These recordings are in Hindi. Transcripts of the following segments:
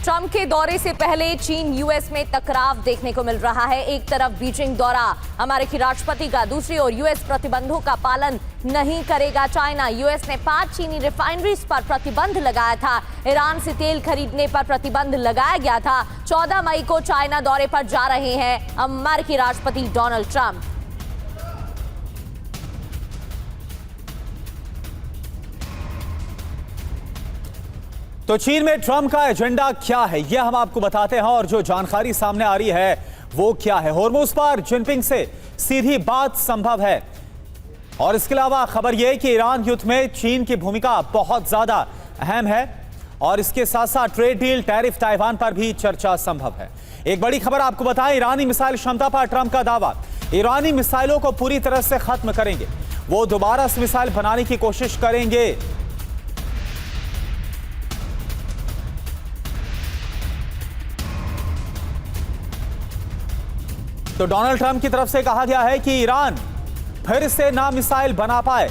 ट्रंप के दौरे से पहले चीन यूएस में टकराव देखने को मिल रहा है। एक तरफ बीजिंग दौरा अमेरिकी राष्ट्रपति का, दूसरी ओर यूएस प्रतिबंधों का पालन नहीं करेगा चाइना। यूएस ने 5 चीनी रिफाइनरीज पर प्रतिबंध लगाया था। ईरान से तेल खरीदने पर प्रतिबंध लगाया गया था। 14 मई को चाइना दौरे पर जा रहे हैं अमेरिकी राष्ट्रपति डोनाल्ड ट्रंप। तो चीन में ट्रंप का एजेंडा क्या है, यह हम आपको बताते हैं और जो जानकारी सामने आ रही है वो क्या है। होर्मुज पर जिनपिंग से सीधी बात संभव है और इसके अलावा खबर यह कि ईरान युद्ध में चीन की भूमिका बहुत ज्यादा अहम है और इसके साथ साथ ट्रेड डील, टैरिफ, ताइवान पर भी चर्चा संभव है। एक बड़ी खबर आपको बताएं, ईरानी मिसाइल क्षमता पर ट्रंप का दावा। ईरानी मिसाइलों को पूरी तरह से खत्म करेंगे, वो दोबारा से मिसाइल बनाने की कोशिश करेंगे। तो डोनाल्ड ट्रंप की तरफ से कहा गया है कि ईरान फिर से ना मिसाइल बना पाए,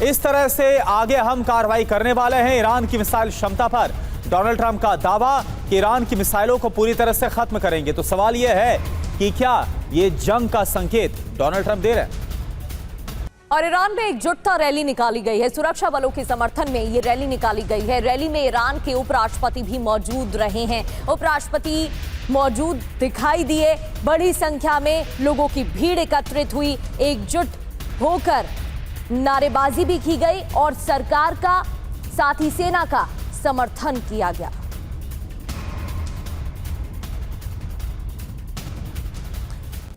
इस तरह से आगे हम कार्रवाई करने वाले हैं ईरान की मिसाइल क्षमता पर। डोनाल्ड ट्रंप का दावा कि ईरान की मिसाइलों को पूरी तरह से खत्म करेंगे। तो सवाल यह है कि क्या यह जंग का संकेत डोनाल्ड ट्रंप दे रहे हैं? और ईरान में एकजुटता रैली निकाली गई है। सुरक्षा बलों के समर्थन में ये रैली निकाली गई है। रैली में ईरान के उपराष्ट्रपति भी मौजूद रहे हैं। उपराष्ट्रपति मौजूद दिखाई दिए। बड़ी संख्या में लोगों की भीड़ एकत्रित हुई। एकजुट होकर नारेबाजी भी की गई और सरकार का, साथ ही सेना का समर्थन किया गया।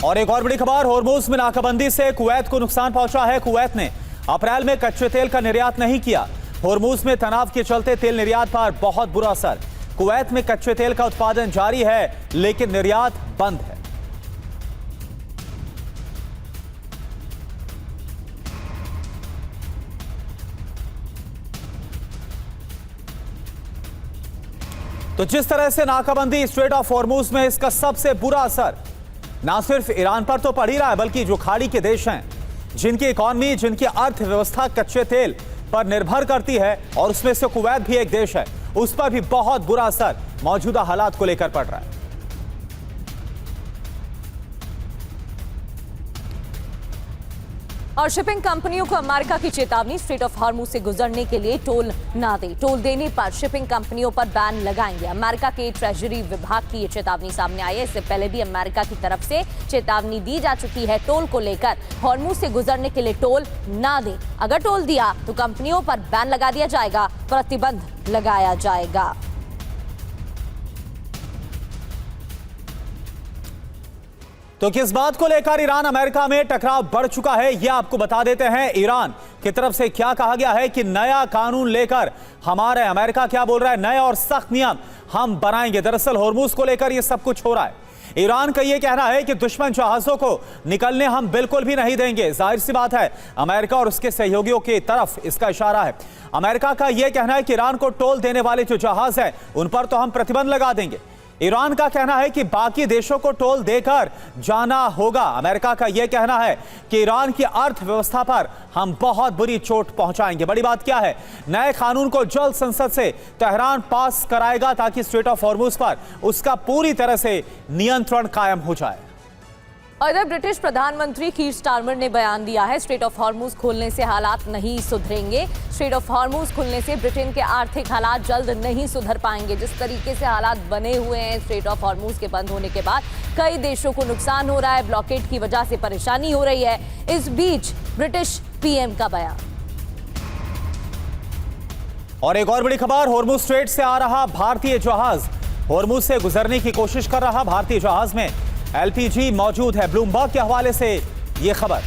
और एक और बड़ी खबर, होर्मुज में नाकाबंदी से कुवैत को नुकसान पहुंचा है। कुवैत ने अप्रैल में कच्चे तेल का निर्यात नहीं किया। होर्मुज में तनाव के चलते तेल निर्यात पर बहुत बुरा असर। कुवैत में कच्चे तेल का उत्पादन जारी है लेकिन निर्यात बंद है। तो जिस तरह से नाकाबंदी स्ट्रेट ऑफ होर्मुज में, इसका सबसे बुरा असर ना सिर्फ ईरान पर तो पड़ ही रहा है बल्कि जो खाड़ी के देश हैं, जिनकी इकॉनमी, जिनकी अर्थव्यवस्था कच्चे तेल पर निर्भर करती है और उसमें से कुवैत भी एक देश है, उस पर भी बहुत बुरा असर मौजूदा हालात को लेकर पड़ रहा है। और शिपिंग कंपनियों को अमेरिका की चेतावनी, स्ट्रेट ऑफ हॉर्मुज से गुजरने के लिए टोल ना दे। टोल देने पर शिपिंग कंपनियों पर बैन लगाएंगे। अमेरिका के ट्रेजरी विभाग की ये चेतावनी सामने आई है। इससे पहले भी अमेरिका की तरफ से चेतावनी दी जा चुकी है टोल को लेकर। हॉर्मुज से गुजरने के लिए टोल ना दे। अगर टोल दिया तो कंपनियों पर बैन लगा दिया जाएगा, प्रतिबंध लगाया जाएगा। तो किस बात को लेकर ईरान अमेरिका में टकराव बढ़ चुका है, यह आपको बता देते हैं। ईरान की तरफ से क्या कहा गया है कि नया कानून लेकर हमारे अमेरिका क्या बोल रहा है, नए और सख्त नियम हम बनाएंगे। दरअसल होर्मुज को लेकर यह सब कुछ हो रहा है। ईरान का यह कहना है कि दुश्मन जहाजों को निकलने हम बिल्कुल भी नहीं देंगे। जाहिर सी बात है, अमेरिका और उसके सहयोगियों की तरफ इसका इशारा है। अमेरिका का यह कहना है कि ईरान को टोल देने वाले जो जहाज है उन पर तो हम प्रतिबंध लगा देंगे। ईरान का कहना है कि बाकी देशों को टोल देकर जाना होगा। अमेरिका का यह कहना है कि ईरान की अर्थव्यवस्था पर हम बहुत बुरी चोट पहुंचाएंगे। बड़ी बात क्या है, नए कानून को जल्द संसद से तेहरान पास कराएगा ताकि स्ट्रेट ऑफ हॉर्मुज पर उसका पूरी तरह से नियंत्रण कायम हो जाए। और इधर ब्रिटिश प्रधानमंत्री कीर स्टारमर ने बयान दिया है, स्ट्रेट ऑफ हॉर्मुज खोलने से हालात नहीं सुधरेंगे। स्ट्रेट ऑफ हॉर्मुज खुलने से ब्रिटेन के आर्थिक हालात जल्द नहीं सुधर पाएंगे। जिस तरीके से हालात बने हुए हैं स्ट्रेट ऑफ हॉर्मुज के बंद होने के बाद, कई देशों को नुकसान हो रहा है, ब्लॉकेड की वजह से परेशानी हो रही है। इस बीच ब्रिटिश पीएम का बयान। और एक और बड़ी खबर, होर्मुज स्ट्रेट से आ रहा भारतीय जहाज होर्मुज से गुजरने की कोशिश कर रहा भारतीय जहाज में एलपीजी मौजूद है। ब्लूमबर्ग के हवाले से यह खबर।